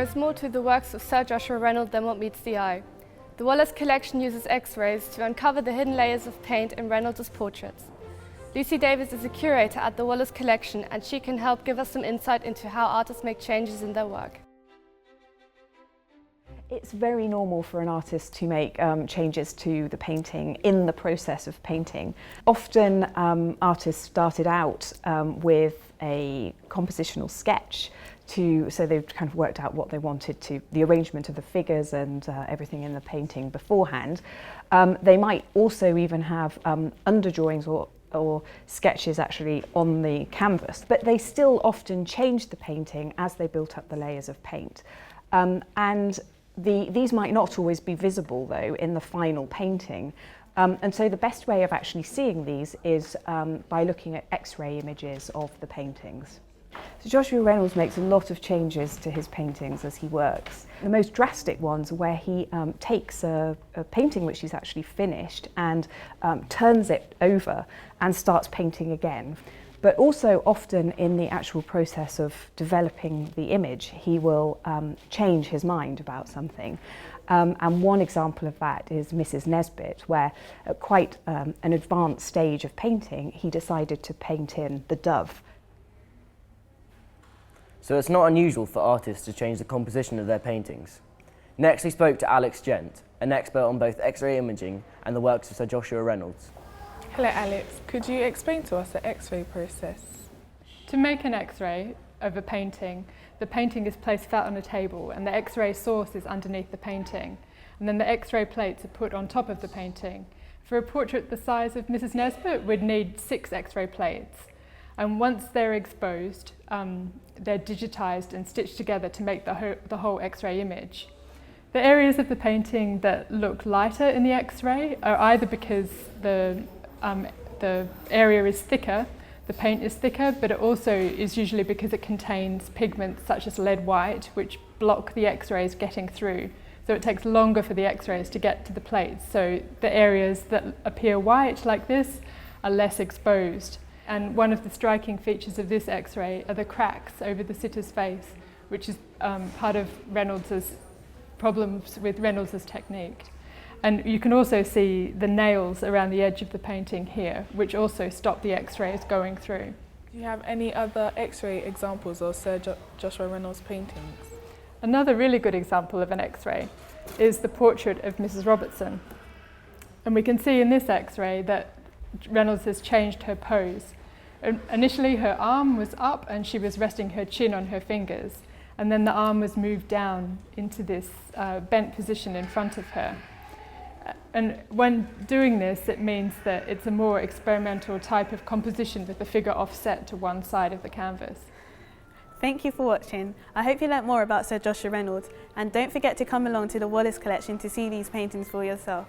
is more to the works of Sir Joshua Reynolds than what meets the eye. The Wallace Collection uses X-rays to uncover the hidden layers of paint in Reynolds' portraits. Lucy Davis is a curator at the Wallace Collection, and she can help give us some insight into how artists make changes in their work. It's very normal for an artist to make changes to the painting in the process of painting. Often artists started out with a compositional sketch so they've kind of worked out what they wanted to, the arrangement of the figures and everything in the painting beforehand. They might also even have underdrawings or sketches actually on the canvas, but they still often changed the painting as they built up the layers of paint. These might not always be visible though in the final painting, and so the best way of actually seeing these is by looking at X-ray images of the paintings. So Joshua Reynolds makes a lot of changes to his paintings as he works. The most drastic ones are where he takes a painting which he's actually finished and turns it over and starts painting again. But also often in the actual process of developing the image, he will change his mind about something. And one example of that is Mrs. Nesbit, where at quite an advanced stage of painting, he decided to paint in the dove. So it's not unusual for artists to change the composition of their paintings. Next we spoke to Alex Gent, an expert on both X-ray imaging and the works of Sir Joshua Reynolds. Hello Alex, could you explain to us the X-ray process? To make an X-ray of a painting, the painting is placed flat on a table and the X-ray source is underneath the painting, and then the X-ray plates are put on top of the painting. For a portrait the size of Mrs. Nesbit, we'd need 6 X-ray plates, and once they're exposed, they're digitised and stitched together to make the whole X-ray image. The areas of the painting that look lighter in the X-ray are either because the area is thicker, the paint is thicker, but it also is usually because it contains pigments such as lead white, which block the X-rays getting through. So it takes longer for the X-rays to get to the plates. So the areas that appear white like this are less exposed. And one of the striking features of this X-ray are the cracks over the sitter's face, which is part of Reynolds' problems with Reynolds' technique. And you can also see the nails around the edge of the painting here, which also stop the X-rays going through. Do you have any other X-ray examples of Sir Joshua Reynolds' paintings? Another really good example of an X-ray is the portrait of Mrs. Robertson. And we can see in this X-ray that Reynolds has changed her pose. Initially her arm was up and she was resting her chin on her fingers, and then the arm was moved down into this bent position in front of her. And when doing this, it means that it's a more experimental type of composition with the figure offset to one side of the canvas. Thank you for watching. I hope you learnt more about Sir Joshua Reynolds, and don't forget to come along to the Wallace Collection to see these paintings for yourself.